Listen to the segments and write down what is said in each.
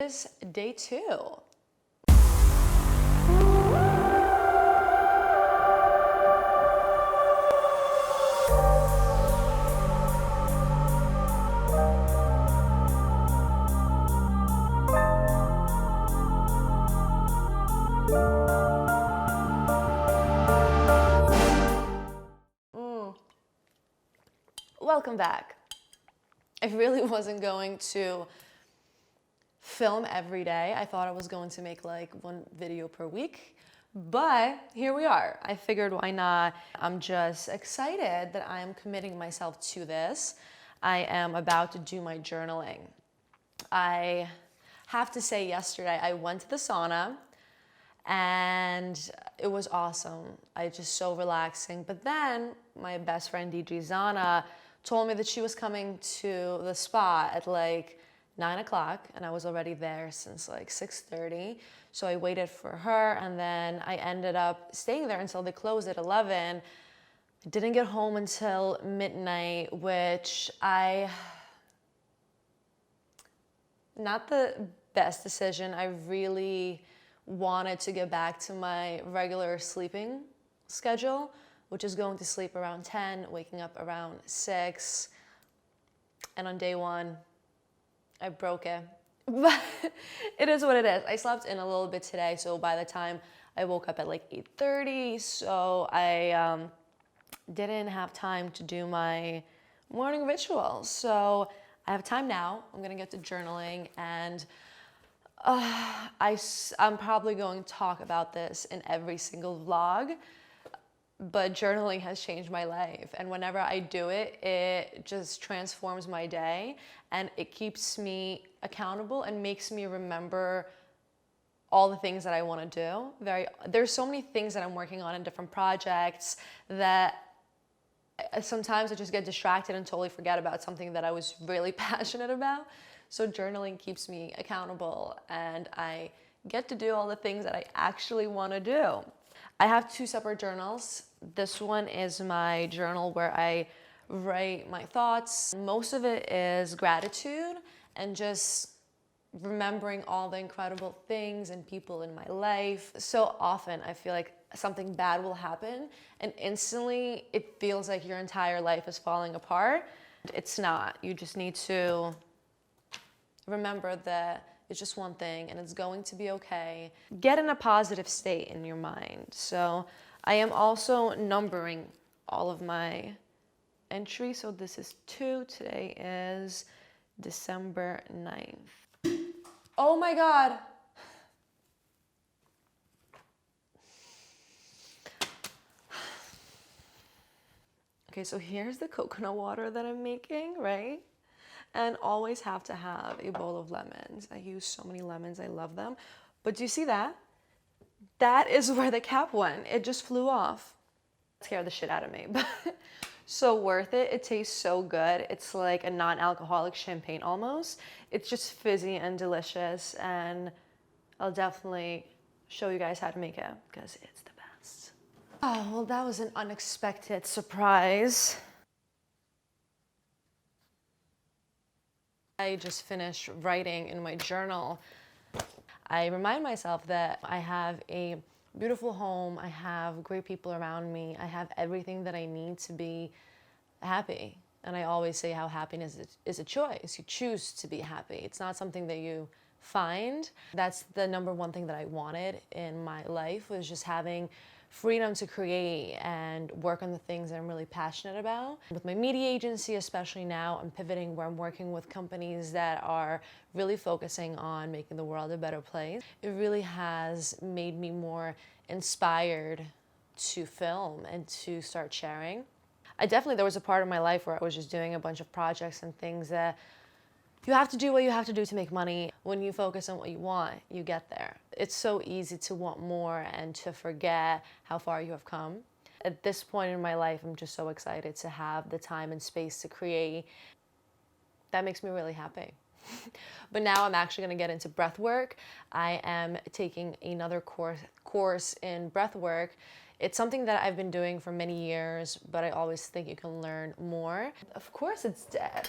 Is day 2. Welcome back. I really wasn't going to film every day. I thought I was going to make like one video per week, but here we are. I figured why not? I'm just excited that I am committing myself to this. I am about to do my journaling. I have to say, yesterday I went to the sauna and it was awesome. Just so relaxing. But then my best friend DJ Zana told me that she was coming to the spa at like 9 o'clock, and I was already there since like 6:30. So I waited for her, and then I ended up staying there until they closed at 11. I didn't get home until midnight, which not the best decision. I really wanted to get back to my regular sleeping schedule, which is going to sleep around 10, waking up around 6. And on day 1, I broke it. But it is what it is. I slept in a little bit today, so by the time I woke up at like 8:30, so I didn't have time to do my morning ritual. So I have time now. I'm gonna get to journaling, and I'm probably going to talk about this in every single vlog, but journaling has changed my life. And whenever I do it, it just transforms my day, and it keeps me accountable and makes me remember all the things that I want to do. There's so many things that I'm working on in different projects that sometimes I just get distracted and totally forget about something that I was really passionate about. So journaling keeps me accountable, and I get to do all the things that I actually want to do. I have 2 separate journals. This one is my journal where I write my thoughts. Most of it is gratitude and just remembering all the incredible things and people in my life. So often I feel like something bad will happen, and instantly it feels like your entire life is falling apart. It's not. You just need to remember that it's just one thing and it's going to be okay. Get in a positive state in your mind. So I am also numbering all of my entries. So this is 2. Today is December 9th. Oh my God. Okay, so here's the coconut water that I'm making, right? And always have to have a bowl of lemons. I use so many lemons, I love them. But do you see that? That is where the cap went. It just flew off. It scared the shit out of me, but so worth it. It tastes so good. It's like a non-alcoholic champagne almost. It's just fizzy and delicious, and I'll definitely show you guys how to make it because it's the best. Oh, well, that was an unexpected surprise. I just finished writing in my journal. I remind myself that I have a beautiful home, I have great people around me, I have everything that I need to be happy. And I always say how happiness is a choice. You choose to be happy. It's not something that you find. That's the number one thing that I wanted in my life, was just having freedom to create and work on the things that I'm really passionate about. With my media agency, especially now, I'm pivoting where I'm working with companies that are really focusing on making the world a better place. It really has made me more inspired to film and to start sharing. There was a part of my life where I was just doing a bunch of projects and things that you have to do what you have to do to make money. When you focus on what you want, you get there. It's so easy to want more and to forget how far you have come. At this point in my life, I'm just so excited to have the time and space to create. That makes me really happy. But now I'm actually going to get into breath work. I am taking another course in breath work. It's something that I've been doing for many years, but I always think you can learn more. Of course it's dead.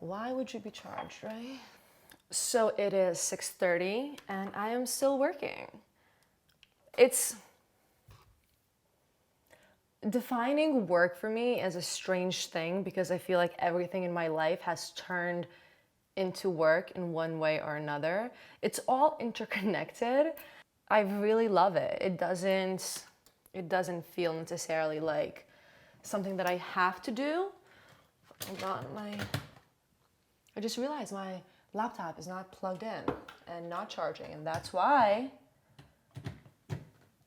Why would you be charged, right? So it is 6:30 and I am still working. It's defining work for me is a strange thing because I feel like everything in my life has turned into work in one way or another. It's all interconnected. I really love it. It doesn't feel necessarily like something that I have to do. Hold on, I just realized my laptop is not plugged in and not charging, and that's why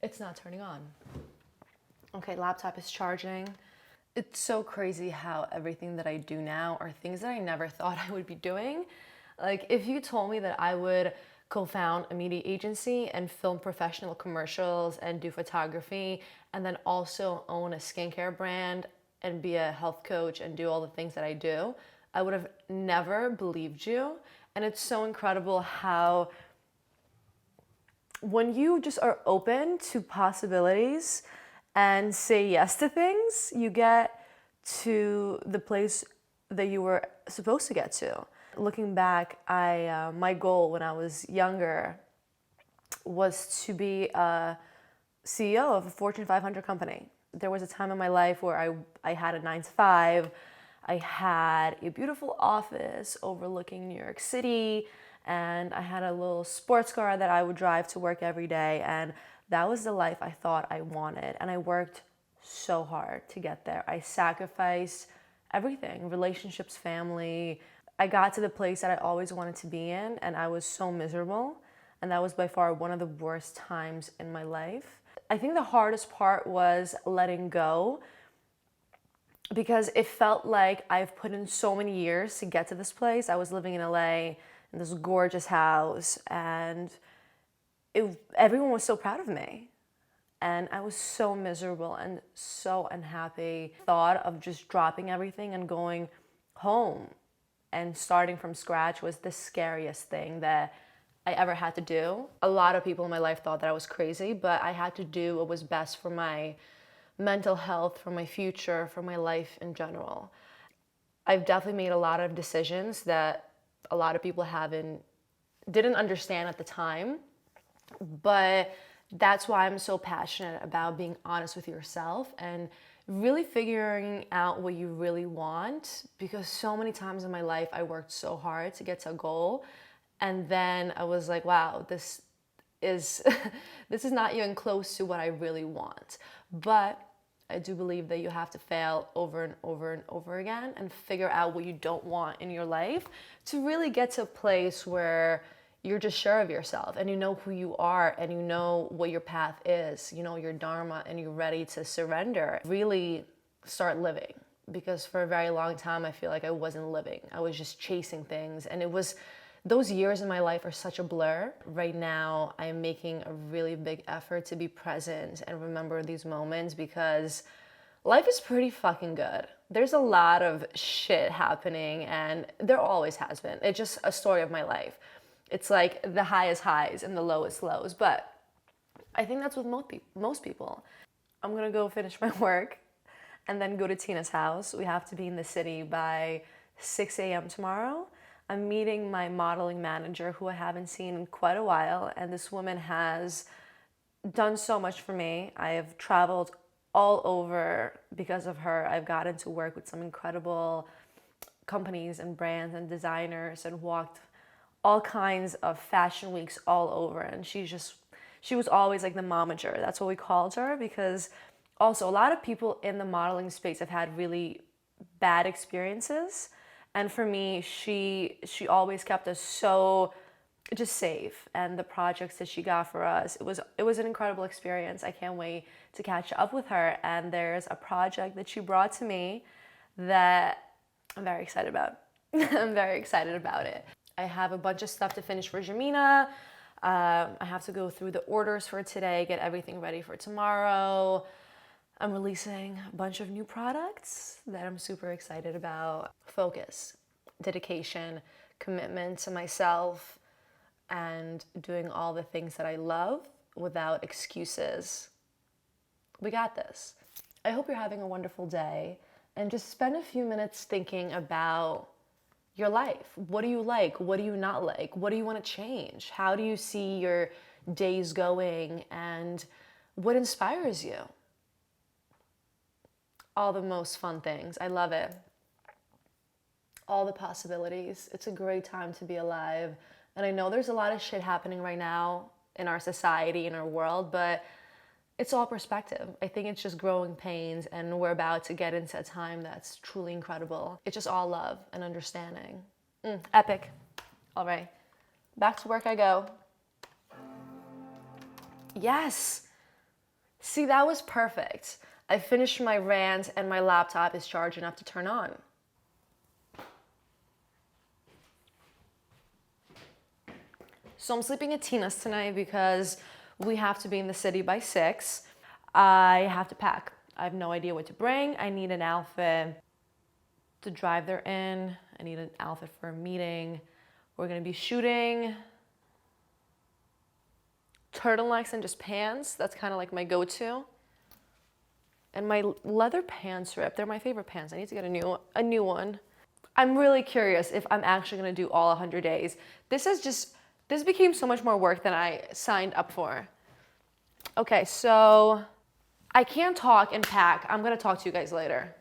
it's not turning on. Okay, laptop is charging. It's so crazy how everything that I do now are things that I never thought I would be doing. Like, if you told me that I would co-found a media agency and film professional commercials and do photography and then also own a skincare brand and be a health coach and do all the things that I do, I would have never believed you. And it's so incredible how when you just are open to possibilities and say yes to things, you get to the place that you were supposed to get to. Looking back, my goal when I was younger was to be a CEO of a Fortune 500 company. There was a time in my life where I had a 9 to 5. I had a beautiful office overlooking New York City, and I had a little sports car that I would drive to work every day. And that was the life I thought I wanted. And I worked so hard to get there. I sacrificed everything, relationships, family. I got to the place that I always wanted to be in, and I was so miserable. And that was by far one of the worst times in my life. I think the hardest part was letting go because it felt like I've put in so many years to get to this place. I was living in LA in this gorgeous house, and everyone was so proud of me. And I was so miserable and so unhappy. Thought of just dropping everything and going home and starting from scratch was the scariest thing that I ever had to do. A lot of people in my life thought that I was crazy, but I had to do what was best for my mental health, for my future, for my life in general. I've definitely made a lot of decisions that a lot of people didn't understand at the time, but that's why I'm so passionate about being honest with yourself and really figuring out what you really want, because so many times in my life I worked so hard to get to a goal, and then I was like, wow, this is this is not even close to what I really want. But I do believe that you have to fail over and over and over again and figure out what you don't want in your life to really get to a place where you're just sure of yourself and you know who you are and you know what your path is, you know your dharma, and you're ready to surrender. Really start living, because for a very long time I feel like I wasn't living. I was just chasing things, and those years in my life are such a blur. Right now, I am making a really big effort to be present and remember these moments, because life is pretty fucking good. There's a lot of shit happening, and there always has been. It's just a story of my life. It's like the highest highs and the lowest lows, but I think that's with most people. I'm gonna go finish my work and then go to Tina's house. We have to be in the city by 6 a.m. tomorrow. I'm meeting my modeling manager, who I haven't seen in quite a while, and this woman has done so much for me. I have traveled all over because of her. I've gotten to work with some incredible companies and brands and designers and walked all kinds of fashion weeks all over, and she was always like the momager. That's what we called her, because also a lot of people in the modeling space have had really bad experiences. And for me, she always kept us so just safe. And the projects that she got for us, it was an incredible experience. I can't wait to catch up with her. And there's a project that she brought to me that I'm very excited about. I'm very excited about it. I have a bunch of stuff to finish for Jamina. I have to go through the orders for today, get everything ready for tomorrow. I'm releasing a bunch of new products that I'm super excited about. Focus, dedication, commitment to myself, and doing all the things that I love without excuses. We got this. I hope you're having a wonderful day, and just spend a few minutes thinking about your life. What do you like? What do you not like? What do you want to change? How do you see your days going? And what inspires you? All the most fun things. I love it. All the possibilities. It's a great time to be alive. And I know there's a lot of shit happening right now in our society, in our world, but it's all perspective. I think it's just growing pains, and we're about to get into a time that's truly incredible. It's just all love and understanding. Epic. All right, back to work I go. Yes. See, that was perfect. I finished my rant and my laptop is charged enough to turn on. So I'm sleeping at Tina's tonight because we have to be in the city by 6. I have to pack. I have no idea what to bring. I need an outfit to drive there in. I need an outfit for a meeting. We're gonna be shooting turtlenecks and just pants. That's kind of like my go-to. And my leather pants ripped. They're my favorite pants. I need to get a new one. I'm really curious if I'm actually gonna do all 100 days. This became so much more work than I signed up for. Okay, so I can't talk and pack. I'm gonna talk to you guys later.